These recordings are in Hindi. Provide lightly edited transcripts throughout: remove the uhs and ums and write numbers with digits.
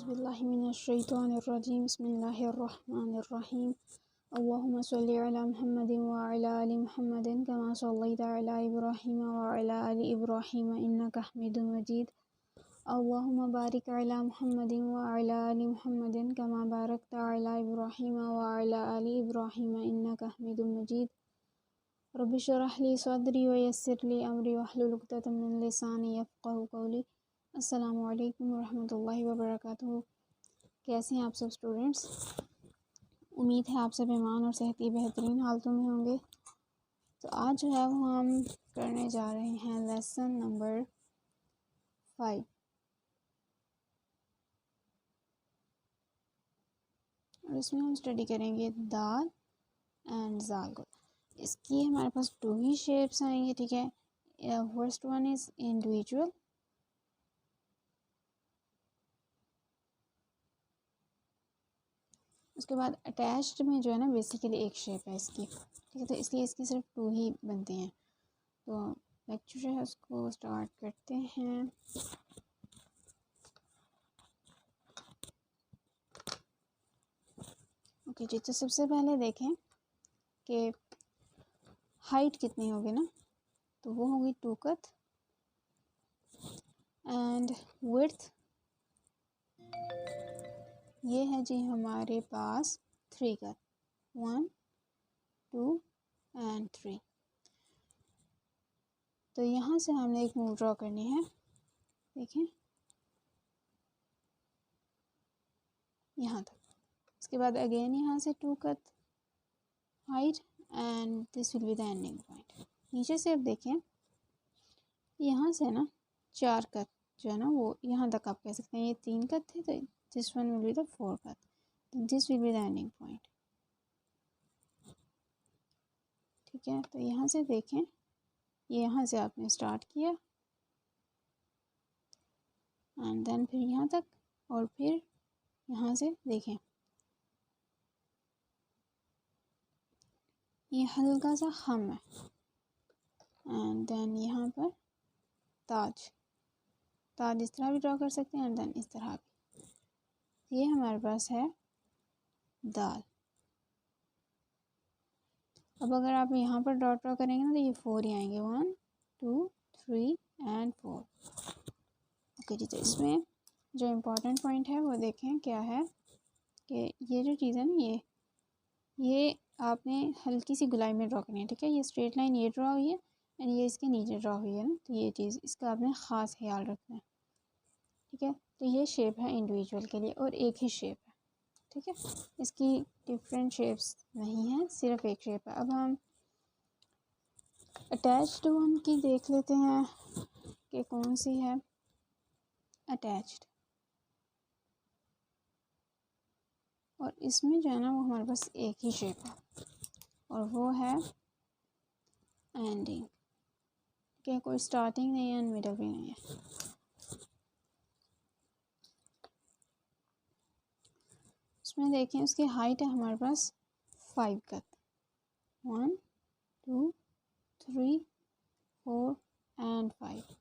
औज़ुबिल्लाहिमिनश्शैतानिर्रजीम बिस्मिल्लाहिर्रहमानिर्रहीम अल्लाहुम्मा सल्लि अला मुहम्मदिन व अला आलि मुहम्मदिन कमा सल्लैता अला इब्राहीम व अला आलि इब्राहीम इन्नका हमीदुम मजीद अल्लाहुम्मा बारिक अला मुहम्मदिन व अला आलि मुहम्मदिन कमा बारकता अला इब्राहीम व अला आलि इब्राहीम इन्नका हमीदुम मजीद रब्बि इश्रह ली सदरी व यस्सिर ली अमरी वहलुल उक़दतम मिन लिसानी यफ़क़हू क़ौली। अस्सलामु अलैकुम वरहमतुल्लाहि वबरकातुहू। कैसे हैं आप सब स्टूडेंट्स? उम्मीद है आप सब ईमान और सेहत की बेहतरीन हालतों में होंगे। तो आज जो है वो हम करने जा रहे हैं लेसन नंबर 5। और इसमें हम स्टडी करेंगे दाल एंड जाल को। इसकी हमारे पास 2 ही शेप्स आएंगे, ठीक है। फर्स्ट वन इज़ इंडिविजुअल, उसके बाद अटैच्ड में जो है ना बेसिकली एक शेप है इसकी, ठीक है। तो इसलिए इसकी सिर्फ 2 ही बनते हैं। तो लेक्चर जो है उसको स्टार्ट करते हैं। ओके जी, तो सबसे पहले देखें कि हाइट कितनी होगी ना, तो वो होगी 2 कत एंड विड्थ ये है जी हमारे पास 3 कत, 1 2 एंड 3। तो यहाँ से हमने एक मूव ड्रॉ करनी है, देखें यहाँ तक। इसके बाद अगेन यहाँ से 2 कत height and this will be the ending point. नीचे से अब देखें यहाँ से ना 4 कत जो है ना वो यहाँ तक आप कह सकते हैं। ये 3 कत थे, तो this one will be the 4 कत, this will be the ending point, ठीक है। तो यहाँ से देखें, ये यहाँ से आपने स्टार्ट किया एंड देन फिर यहाँ तक, और फिर यहाँ से देखें ये हल्का सा हम है एंड देन यहाँ पर ताज इस तरह भी ड्रॉ कर सकते हैं एंड देन इस तरह भी। ये हमारे पास है दाल। अब अगर आप यहाँ पर डॉट ड्रॉ करेंगे ना तो ये 4 ही आएंगे, 1 2 3 एंड 4। ओके जी, तो इसमें जो इम्पोर्टेंट पॉइंट है वो देखें क्या है कि ये जो चीज़ है ना ये आपने हल्की सी गुलाई में ड्रॉ करनी है, ठीक है। ये स्ट्रेट लाइन ये ड्रॉ हुई है एंड ये इसके नीचे ड्रॉ हुई है ना, तो ये चीज़ इसका आपने ख़ास ख्याल रखना है, ठीक है। तो ये शेप है इंडिविजुअल के लिए और एक ही शेप है, ठीक है। इसकी डिफरेंट शेप्स नहीं है, सिर्फ एक शेप है। अब हम अटैच्ड वन की देख लेते हैं कि कौन सी है अटैच्ड। और इसमें जो है ना वो हमारे पास एक ही शेप है और वो है एंडिंग, ठीक है। कोई स्टार्टिंग नहीं है एंड मिडल भी नहीं है। इसमें देखें उसकी हाइट है हमारे पास 5 कत, 1 2 3 4 एंड 5।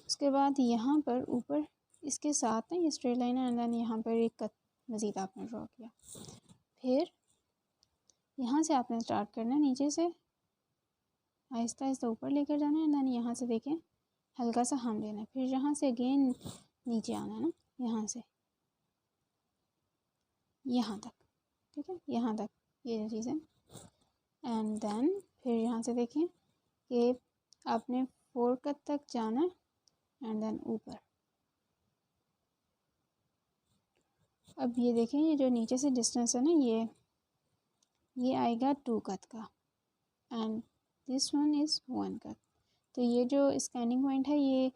उसके बाद यहाँ पर ऊपर इसके साथ ना ये स्ट्रेट लाइन है एंड देन यहाँ पर एक कत मज़ीद आपने ड्रॉ किया। फिर यहाँ से आपने स्टार्ट करना है, नीचे से आहिस्ता आहिस्ता ऊपर लेकर जाना है एंड देन यहाँ से देखें हल्का सा हम लेना है। फिर यहाँ से अगेन नीचे आना है ना, यहाँ से यहाँ तक, ठीक है, यहाँ तक ये जो चीज़ है। एंड देन फिर यहाँ से देखें कि आपने 4 कत तक जाना है एंड देन ऊपर। अब ये देखें ये जो नीचे से डिस्टेंस है ना ये आएगा 2 कत का एंड दिस वन इज़ 1 कत। तो ये जो स्कैनिंग पॉइंट है ये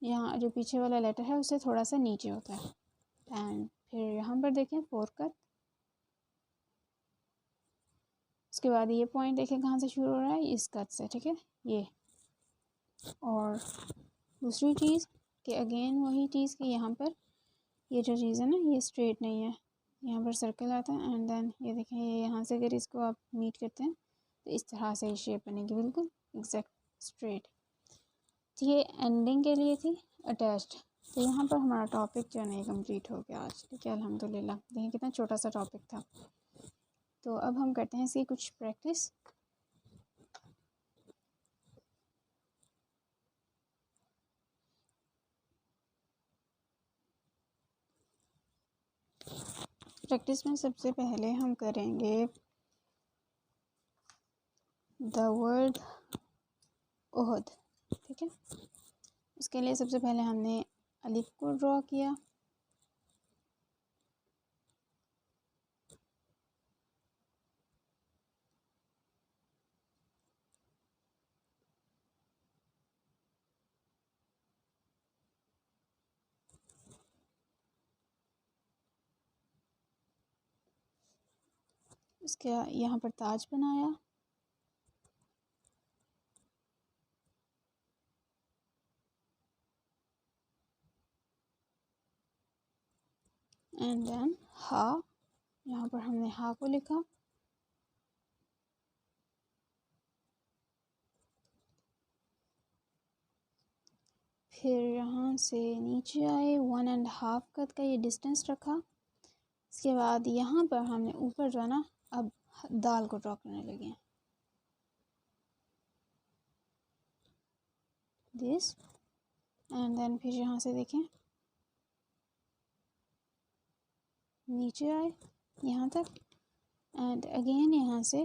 यहाँ जो पीछे वाला लेटर है उससे थोड़ा सा नीचे होता है। एंड फिर यहाँ पर देखें 4 कत। उसके बाद ये पॉइंट देखें कहाँ से शुरू हो रहा है, इस कट से, ठीक है ये। और दूसरी चीज़ कि अगेन वही चीज़ कि यहाँ पर ये जो चीज़ है ना ये स्ट्रेट नहीं है, यहाँ पर सर्कल आता है एंड देन ये देखें ये यहाँ से अगर इसको आप मीट करते हैं तो इस तरह से शेप बनेगी, बिल्कुल एग्जैक्ट स्ट्रेट। तो ये एंडिंग के लिए थी अटैच्ड। तो यहाँ पर हमारा टॉपिक जो है ना कंप्लीट हो गया आज। ठीक है, अल्हम्दुलिल्लाह। देखिए कितना छोटा सा टॉपिक था। तो अब हम करते हैं इसकी कुछ प्रैक्टिस। प्रैक्टिस में सबसे पहले हम करेंगे द वर्ड ओहद। ठीक है, उसके लिए सबसे पहले हमने अलिफ को ड्रॉ किया, उसके यहाँ पर ताज बनाया, एंड देन हा, यहाँ पर हमने हा को लिखा, फिर यहाँ से नीचे आए, 1.5 कद का ये डिस्टेंस रखा। इसके बाद यहाँ पर हमने ऊपर जो है ना अब दाल को ड्रॉ करने लगे हैं, दिस, एंड देन फिर यहाँ से देखें नीचे आए यहाँ तक, एंड अगेन यहाँ से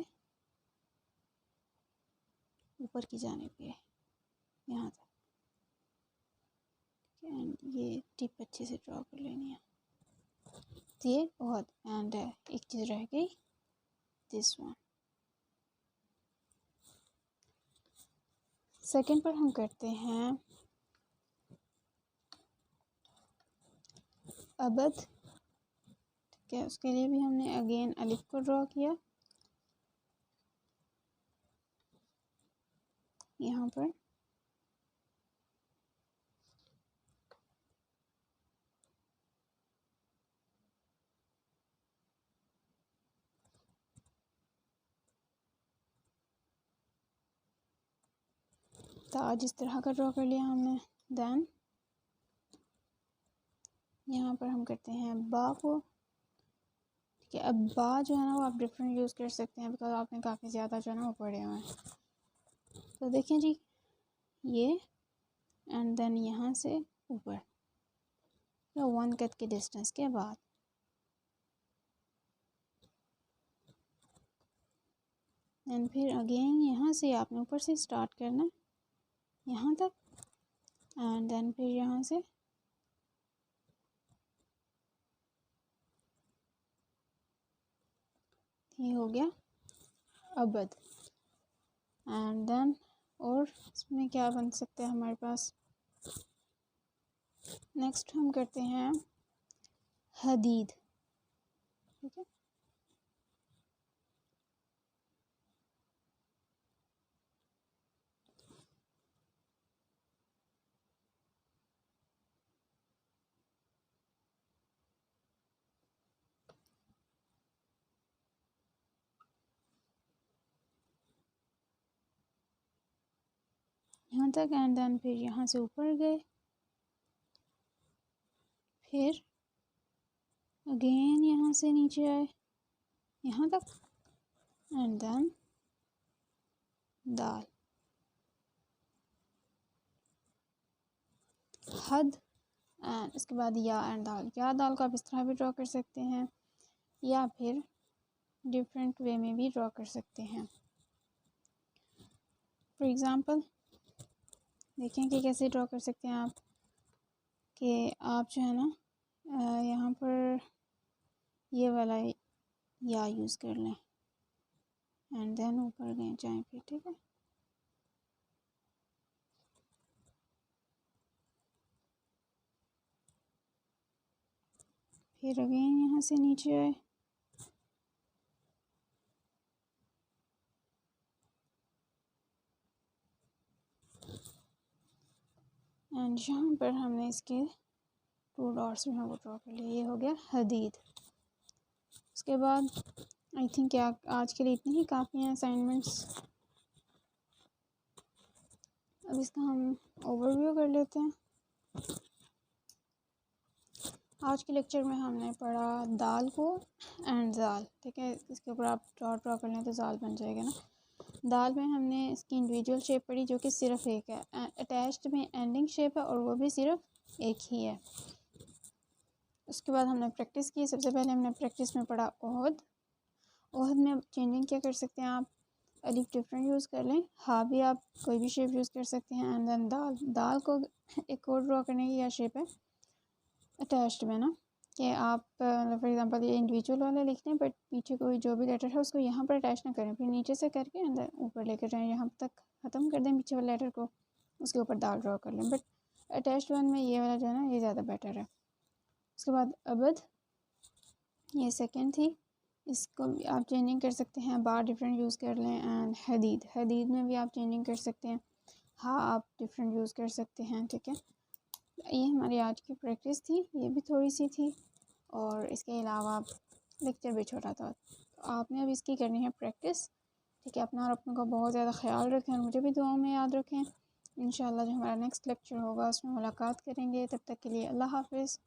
ऊपर की जाने पे यहाँ तक। एंड ये टिप अच्छे से ड्रॉ कर लेनी है। तो ये बहुत, एंड एक चीज़ रह गई, दिस वन। सेकंड पर हम करते हैं अबद। ठीक है, उसके लिए भी हमने अगेन अलिफ को ड्रॉ किया यहाँ पर, ताज इस तरह का ड्रॉ कर लिया हमने। देन यहाँ पर हम करते हैं बा को। ठीक है, अब बा जो है ना वो आप डिफरेंट यूज़ कर सकते हैं, बिकॉज आपने काफ़ी ज़्यादा जो है ना वो पढ़े हुए हैं। तो देखें जी, ये एंड देन यहाँ से ऊपर या 1 कद के डिस्टेंस के बाद एंड फिर अगेन यहाँ से आपने ऊपर से स्टार्ट करना है यहाँ तक, एंड देन फिर यहाँ से ये हो गया अबद। एंड देन और इसमें क्या बन सकता है हमारे पास, नेक्स्ट हम करते हैं हदीद। ठीक है, यहाँ तक, एंड देन फिर यहाँ से ऊपर गए, फिर अगेन यहाँ से नीचे आए यहाँ तक, एंड देन दाल, हद, एंड इसके बाद या एंड दाल। या दाल को आप इस तरह भी ड्रॉ कर सकते हैं या फिर डिफरेंट वे में भी ड्रॉ कर सकते हैं। फॉर एग्ज़ाम्पल देखें कि कैसे ड्रॉ कर सकते हैं आप, कि आप जो है ना यहाँ पर ये वाला या यूज़ कर लें एंड देन ऊपर गए जाएँ फिर। ठीक है, फिर अगेन यहाँ से नीचे आए, एंड यहाँ पर हमने इसके 2 डॉट्स में वो ड्रॉ कर लिए। ये हो गया हदीद। उसके बाद आई थिंक क्या आज के लिए इतनी ही काफ़ी हैं असाइनमेंट्स। अब इसका हम ओवरव्यू कर लेते हैं। आज के लेक्चर में हमने पढ़ा दाल को एंड जाल, ठीक है। इसके ऊपर आप डॉट ड्रॉ कर लें तो जाल बन जाएगा ना। दाल में हमने इसकी इंडिविजुअल शेप पढ़ी जो कि सिर्फ एक है, अटैच्ड में एंडिंग शेप है और वो भी सिर्फ एक ही है। उसके बाद हमने प्रैक्टिस की। सबसे पहले हमने प्रैक्टिस में पढ़ा ओहद। ओहद में चेंजिंग क्या कर सकते हैं आप, अलिफ डिफरेंट यूज़ कर लें, हाँ भी आप कोई भी शेप यूज़ कर सकते हैं। एंड देन दाल, दाल को एक और ड्रॉ करने की क्या शेप है अटैच्ड में ना, कि आप फॉर एग्जांपल ये इंडिविजुअल वाला लिख लें बट पीछे कोई जो भी लेटर है उसको यहाँ पर अटैच ना करें, फिर नीचे से करके अंदर ऊपर लेकर जाएं, यहाँ तक ख़त्म कर दें पीछे वाले लेटर को, उसके ऊपर दाल ड्रॉ कर लें। बट अटैच्ड वन में ये वाला जो है ना ये ज़्यादा बेटर है। उसके बाद अबद, ये सेकेंड थी, इसको भी आप चेंजिंग कर सकते हैं, बार डिफरेंट यूज़ कर लें। एंड हदीद, हदीद में भी आप चेंजिंग कर सकते हैं, हाँ आप डिफरेंट यूज़ कर सकते हैं, ठीक है। ये हमारी आज की प्रैक्टिस थी, ये भी थोड़ी सी थी और इसके अलावा लेक्चर भी छोटा था। तो आपने अब इसकी करनी है प्रैक्टिस, ठीक है। अपना और अपनों का बहुत ज़्यादा ख्याल रखें और मुझे भी दुआओं में याद रखें। इंशाल्लाह जो हमारा नेक्स्ट लेक्चर होगा उसमें मुलाकात करेंगे। तब तक के लिए अल्लाह हाफ़िज़।